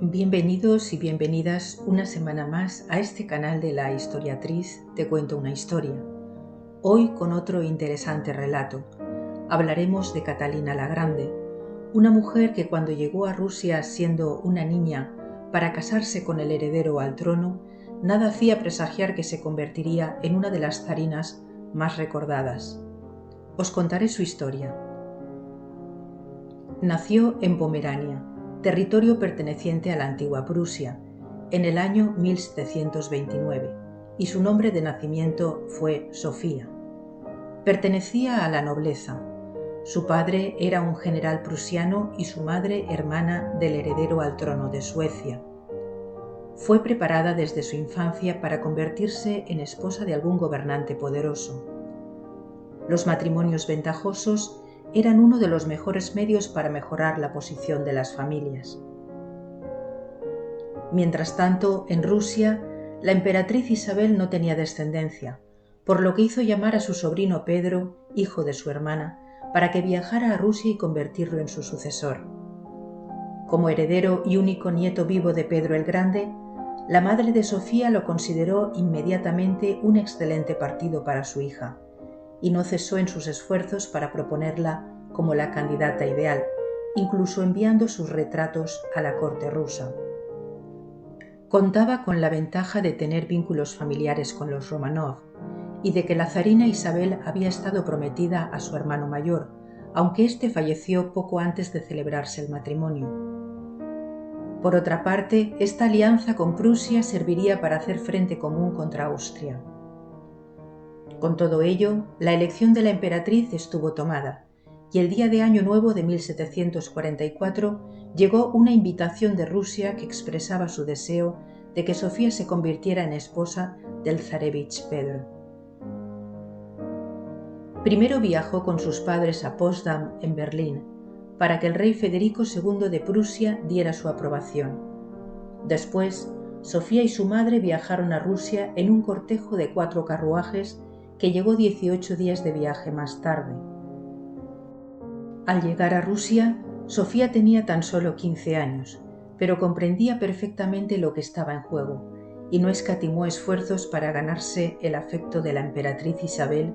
Bienvenidos y bienvenidas una semana más a este canal de La Historiatriz Te Cuento una Historia. Hoy con otro interesante relato. Hablaremos de Catalina la Grande, una mujer que cuando llegó a Rusia siendo una niña para casarse con el heredero al trono, nada hacía presagiar que se convertiría en una de las zarinas más recordadas. Os contaré su historia. Nació en Pomerania, territorio perteneciente a la antigua Prusia, en el año 1729, y su nombre de nacimiento fue Sofía. Pertenecía a la nobleza. Su padre era un general prusiano y su madre hermana del heredero al trono de Suecia. Fue preparada desde su infancia para convertirse en esposa de algún gobernante poderoso. Los matrimonios ventajosos eran uno de los mejores medios para mejorar la posición de las familias. Mientras tanto, en Rusia, la emperatriz Isabel no tenía descendencia, por lo que hizo llamar a su sobrino Pedro, hijo de su hermana, para que viajara a Rusia y convertirlo en su sucesor. Como heredero y único nieto vivo de Pedro el Grande, la madre de Sofía lo consideró inmediatamente un excelente partido para su hija, y no cesó en sus esfuerzos para proponerla como la candidata ideal, incluso enviando sus retratos a la corte rusa. Contaba con la ventaja de tener vínculos familiares con los Romanov y de que la zarina Isabel había estado prometida a su hermano mayor, aunque éste falleció poco antes de celebrarse el matrimonio. Por otra parte, esta alianza con Prusia serviría para hacer frente común contra Austria. Con todo ello, la elección de la emperatriz estuvo tomada, y el día de Año Nuevo de 1744 llegó una invitación de Rusia que expresaba su deseo de que Sofía se convirtiera en esposa del zarevich Pedro. Primero viajó con sus padres a Potsdam, en Berlín, para que el rey Federico II de Prusia diera su aprobación. Después, Sofía y su madre viajaron a Rusia en un cortejo de 4 carruajes que llegó 18 días de viaje más tarde. Al llegar a Rusia, Sofía tenía tan solo 15 años, pero comprendía perfectamente lo que estaba en juego y no escatimó esfuerzos para ganarse el afecto de la emperatriz Isabel,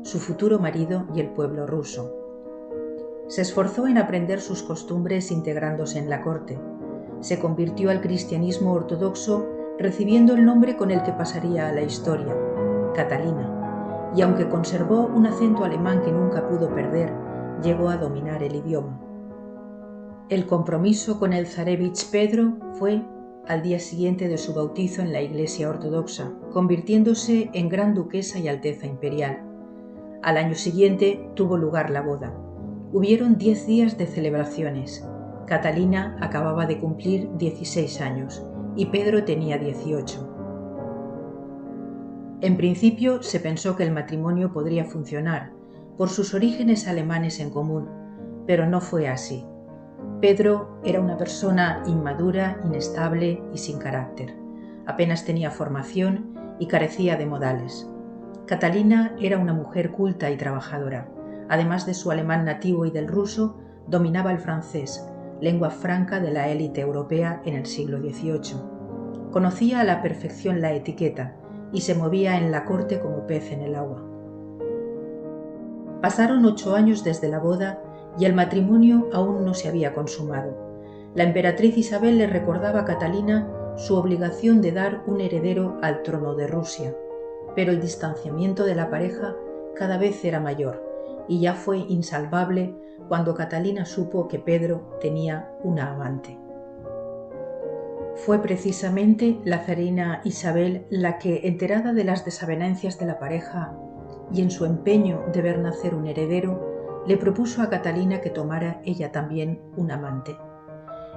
su futuro marido y el pueblo ruso. Se esforzó en aprender sus costumbres integrándose en la corte. Se convirtió al cristianismo ortodoxo, recibiendo el nombre con el que pasaría a la historia, Catalina, y aunque conservó un acento alemán que nunca pudo perder, llegó a dominar el idioma. El compromiso con el zarevich Pedro fue al día siguiente de su bautizo en la Iglesia Ortodoxa, convirtiéndose en Gran Duquesa y Alteza Imperial. Al año siguiente tuvo lugar la boda. Hubieron 10 días de celebraciones. Catalina acababa de cumplir 16 años y Pedro tenía 18. En principio se pensó que el matrimonio podría funcionar, por sus orígenes alemanes en común, pero no fue así. Pedro era una persona inmadura, inestable y sin carácter. Apenas tenía formación y carecía de modales. Catalina era una mujer culta y trabajadora. Además de su alemán nativo y del ruso, dominaba el francés, lengua franca de la élite europea en el siglo XVIII. Conocía a la perfección la etiqueta y se movía en la corte como pez en el agua. Pasaron 8 años desde la boda y el matrimonio aún no se había consumado. La emperatriz Isabel le recordaba a Catalina su obligación de dar un heredero al trono de Rusia, pero el distanciamiento de la pareja cada vez era mayor y ya fue insalvable cuando Catalina supo que Pedro tenía una amante. Fue precisamente la zarina Isabel la que, enterada de las desavenencias de la pareja y en su empeño de ver nacer un heredero, le propuso a Catalina que tomara ella también un amante.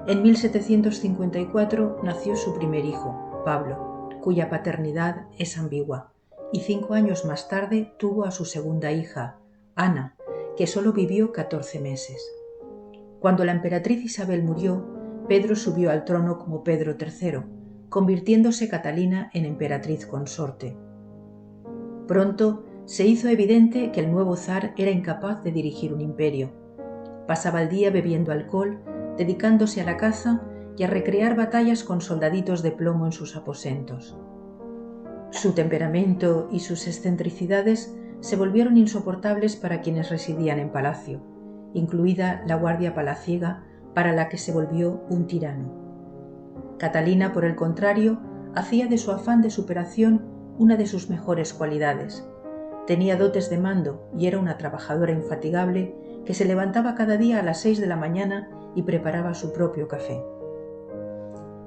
En 1754 nació su primer hijo, Pablo, cuya paternidad es ambigua, y 5 años más tarde tuvo a su segunda hija, Ana, que solo vivió 14 meses. Cuando la emperatriz Isabel murió, Pedro subió al trono como Pedro III, convirtiéndose Catalina en emperatriz consorte. Pronto se hizo evidente que el nuevo zar era incapaz de dirigir un imperio. Pasaba el día bebiendo alcohol, dedicándose a la caza y a recrear batallas con soldaditos de plomo en sus aposentos. Su temperamento y sus excentricidades se volvieron insoportables para quienes residían en palacio, incluida la guardia palaciega, para la que se volvió un tirano. Catalina, por el contrario, hacía de su afán de superación una de sus mejores cualidades. Tenía dotes de mando y era una trabajadora infatigable que se levantaba cada día a las 6 de la mañana y preparaba su propio café.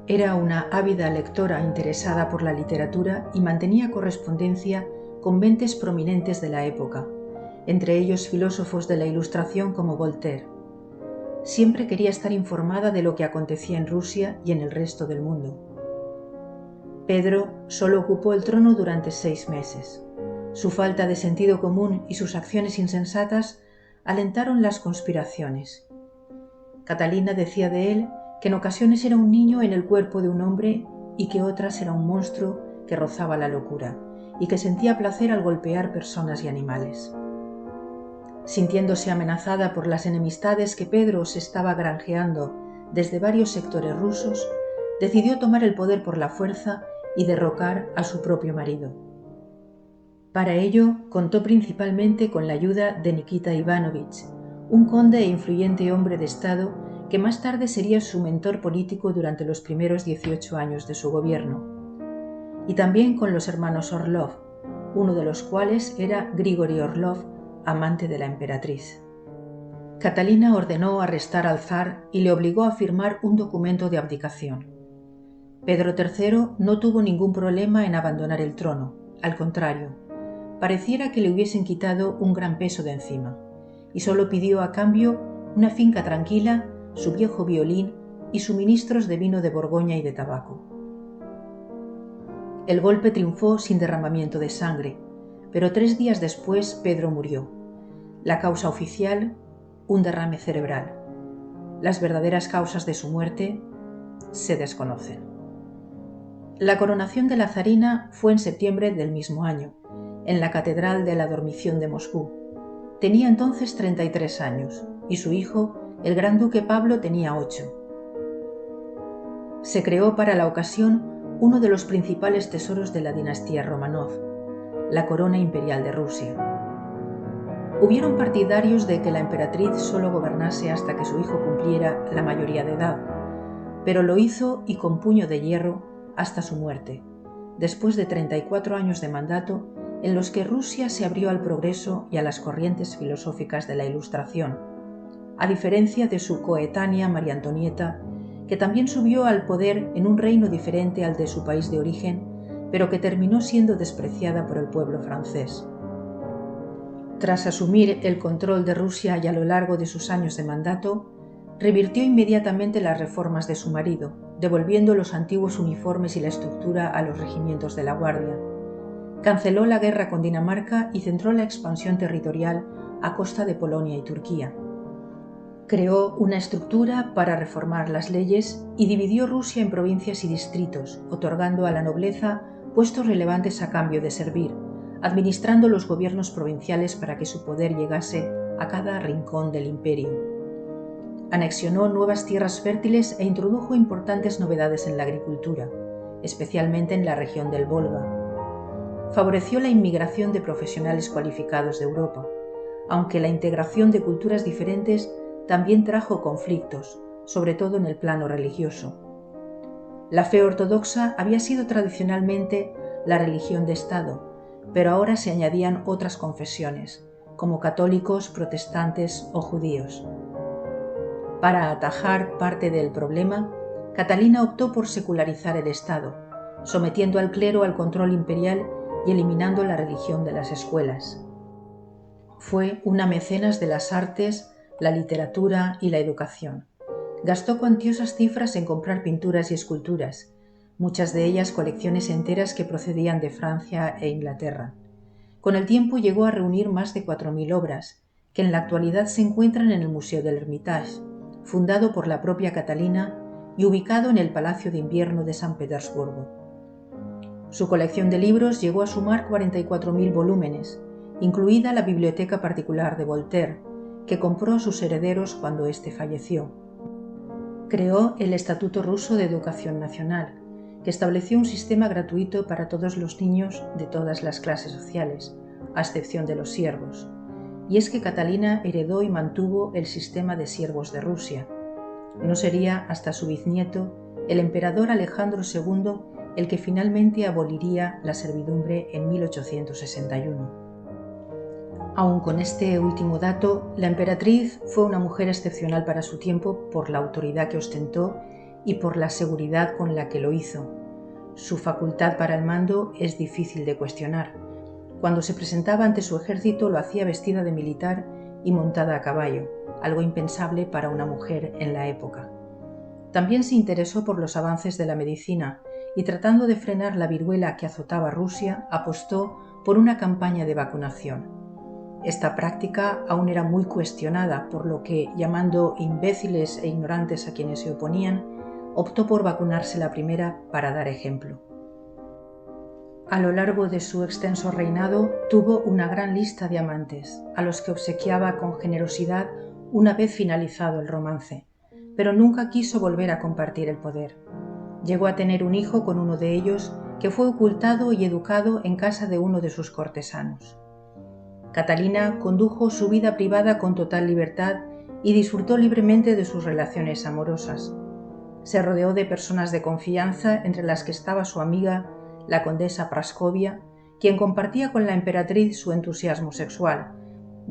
Era una ávida lectora interesada por la literatura y mantenía correspondencia con mentes prominentes de la época, entre ellos filósofos de la Ilustración como Voltaire. Siempre quería estar informada de lo que acontecía en Rusia y en el resto del mundo. Pedro solo ocupó el trono durante 6 meses. Su falta de sentido común y sus acciones insensatas alentaron las conspiraciones. Catalina decía de él que en ocasiones era un niño en el cuerpo de un hombre y que otras era un monstruo que rozaba la locura y que sentía placer al golpear personas y animales. Sintiéndose amenazada por las enemistades que Pedro se estaba granjeando desde varios sectores rusos, decidió tomar el poder por la fuerza y derrocar a su propio marido. Para ello, contó principalmente con la ayuda de Nikita Ivanovich, un conde e influyente hombre de Estado que más tarde sería su mentor político durante los primeros 18 años de su gobierno, y también con los hermanos Orlov, uno de los cuales era Grigori Orlov, amante de la emperatriz. Catalina ordenó arrestar al zar y le obligó a firmar un documento de abdicación. Pedro III no tuvo ningún problema en abandonar el trono, al contrario, pareciera que le hubiesen quitado un gran peso de encima, y solo pidió a cambio una finca tranquila, su viejo violín y suministros de vino de Borgoña y de tabaco. El golpe triunfó sin derramamiento de sangre, pero 3 días después Pedro murió. La causa oficial, un derrame cerebral. Las verdaderas causas de su muerte se desconocen. La coronación de la zarina fue en septiembre del mismo año, en la Catedral de la Dormición de Moscú. Tenía entonces 33 años y su hijo, el gran duque Pablo, tenía 8. Se creó para la ocasión uno de los principales tesoros de la dinastía Romanov, la corona imperial de Rusia. Hubieron partidarios de que la emperatriz solo gobernase hasta que su hijo cumpliera la mayoría de edad, pero lo hizo y con puño de hierro hasta su muerte, después de 34 años de mandato en los que Rusia se abrió al progreso y a las corrientes filosóficas de la Ilustración, a diferencia de su coetánea María Antonieta, que también subió al poder en un reino diferente al de su país de origen, pero que terminó siendo despreciada por el pueblo francés. Tras asumir el control de Rusia y a lo largo de sus años de mandato, revirtió inmediatamente las reformas de su marido, devolviendo los antiguos uniformes y la estructura a los regimientos de la Guardia. Canceló la guerra con Dinamarca y centró la expansión territorial a costa de Polonia y Turquía. Creó una estructura para reformar las leyes y dividió Rusia en provincias y distritos, otorgando a la nobleza puestos relevantes a cambio de servir, administrando los gobiernos provinciales para que su poder llegase a cada rincón del imperio. Anexionó nuevas tierras fértiles e introdujo importantes novedades en la agricultura, especialmente en la región del Volga. Favoreció la inmigración de profesionales cualificados de Europa, aunque la integración de culturas diferentes también trajo conflictos, sobre todo en el plano religioso. La fe ortodoxa había sido tradicionalmente la religión de Estado, pero ahora se añadían otras confesiones, como católicos, protestantes o judíos. Para atajar parte del problema, Catalina optó por secularizar el Estado, sometiendo al clero al control imperial y eliminando la religión de las escuelas. Fue una mecenas de las artes, la literatura y la educación. Gastó cuantiosas cifras en comprar pinturas y esculturas, muchas de ellas colecciones enteras que procedían de Francia e Inglaterra. Con el tiempo llegó a reunir más de 4.000 obras, que en la actualidad se encuentran en el Museo del Hermitage, fundado por la propia Catalina y ubicado en el Palacio de Invierno de San Petersburgo. Su colección de libros llegó a sumar 44.000 volúmenes, incluida la biblioteca particular de Voltaire, que compró a sus herederos cuando éste falleció. Creó el Estatuto Ruso de Educación Nacional, que estableció un sistema gratuito para todos los niños de todas las clases sociales, a excepción de los siervos. Y es que Catalina heredó y mantuvo el sistema de siervos de Rusia. No sería hasta su bisnieto, el emperador Alejandro II, el que finalmente aboliría la servidumbre en 1861. Aun con este último dato, la emperatriz fue una mujer excepcional para su tiempo por la autoridad que ostentó y por la seguridad con la que lo hizo. Su facultad para el mando es difícil de cuestionar. Cuando se presentaba ante su ejército lo hacía vestida de militar y montada a caballo, algo impensable para una mujer en la época. También se interesó por los avances de la medicina y, tratando de frenar la viruela que azotaba Rusia, apostó por una campaña de vacunación. Esta práctica aún era muy cuestionada, por lo que, llamando imbéciles e ignorantes a quienes se oponían, optó por vacunarse la primera para dar ejemplo. A lo largo de su extenso reinado tuvo una gran lista de amantes, a los que obsequiaba con generosidad una vez finalizado el romance, pero nunca quiso volver a compartir el poder. Llegó a tener un hijo con uno de ellos, que fue ocultado y educado en casa de uno de sus cortesanos. Catalina condujo su vida privada con total libertad y disfrutó libremente de sus relaciones amorosas. Se rodeó de personas de confianza, entre las que estaba su amiga, la condesa Praskovia, quien compartía con la emperatriz su entusiasmo sexual,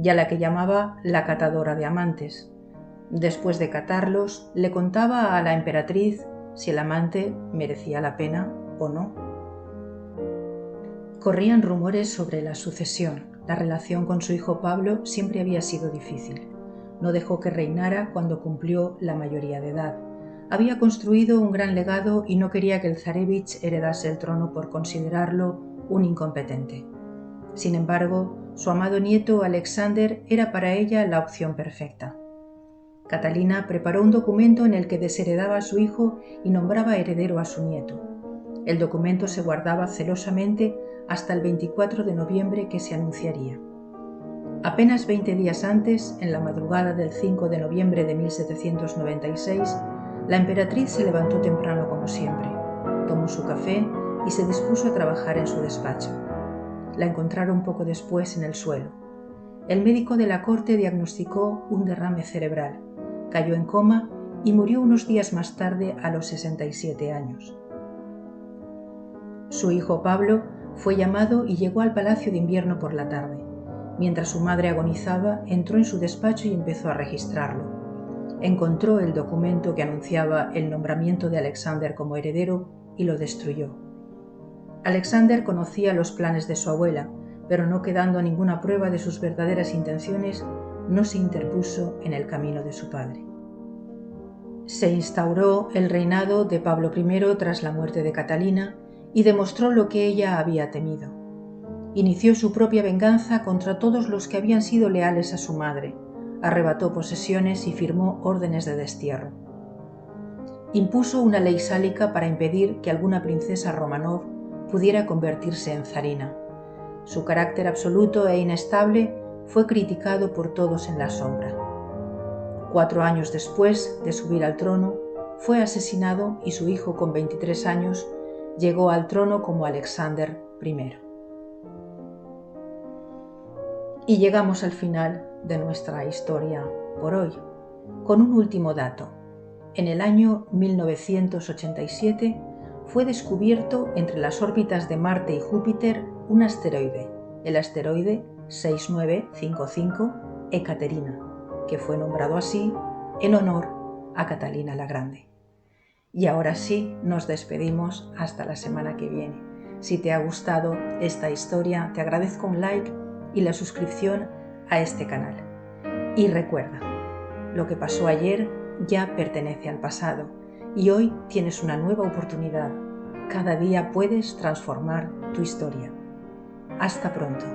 y a la que llamaba la catadora de amantes. Después de catarlos, le contaba a la emperatriz si el amante merecía la pena o no. Corrían rumores sobre la sucesión. La relación con su hijo Pablo siempre había sido difícil. No dejó que reinara cuando cumplió la mayoría de edad. Había construido un gran legado y no quería que el zarevich heredase el trono por considerarlo un incompetente. Sin embargo, su amado nieto Alexander era para ella la opción perfecta. Catalina preparó un documento en el que desheredaba a su hijo y nombraba heredero a su nieto. El documento se guardaba celosamente hasta el 24 de noviembre, que se anunciaría. Apenas 20 días antes, en la madrugada del 5 de noviembre de 1796, la emperatriz se levantó temprano como siempre, tomó su café y se dispuso a trabajar en su despacho. La encontraron poco después en el suelo. El médico de la corte diagnosticó un derrame cerebral, cayó en coma y murió unos días más tarde a los 67 años. Su hijo Pablo fue llamado y llegó al Palacio de Invierno por la tarde. Mientras su madre agonizaba, entró en su despacho y empezó a registrarlo. Encontró el documento que anunciaba el nombramiento de Alexander como heredero y lo destruyó. Alexander conocía los planes de su abuela, pero no quedando ninguna prueba de sus verdaderas intenciones, no se interpuso en el camino de su padre. Se instauró el reinado de Pablo I tras la muerte de Catalina y demostró lo que ella había temido. Inició su propia venganza contra todos los que habían sido leales a su madre, arrebató posesiones y firmó órdenes de destierro. Impuso una ley sálica para impedir que alguna princesa Romanov pudiera convertirse en zarina. Su carácter absoluto e inestable fue criticado por todos en la sombra. 4 años después de subir al trono, fue asesinado y su hijo, con 23 años, llegó al trono como Alexander I. Y llegamos al final de nuestra historia por hoy, con un último dato. En el año 1987 fue descubierto entre las órbitas de Marte y Júpiter un asteroide, el asteroide 6955 Ekaterina, que fue nombrado así en honor a Catalina la Grande. Y ahora sí, nos despedimos hasta la semana que viene. Si te ha gustado esta historia, te agradezco un like y la suscripción a este canal. Y recuerda, lo que pasó ayer ya pertenece al pasado y hoy tienes una nueva oportunidad. Cada día puedes transformar tu historia. Hasta pronto.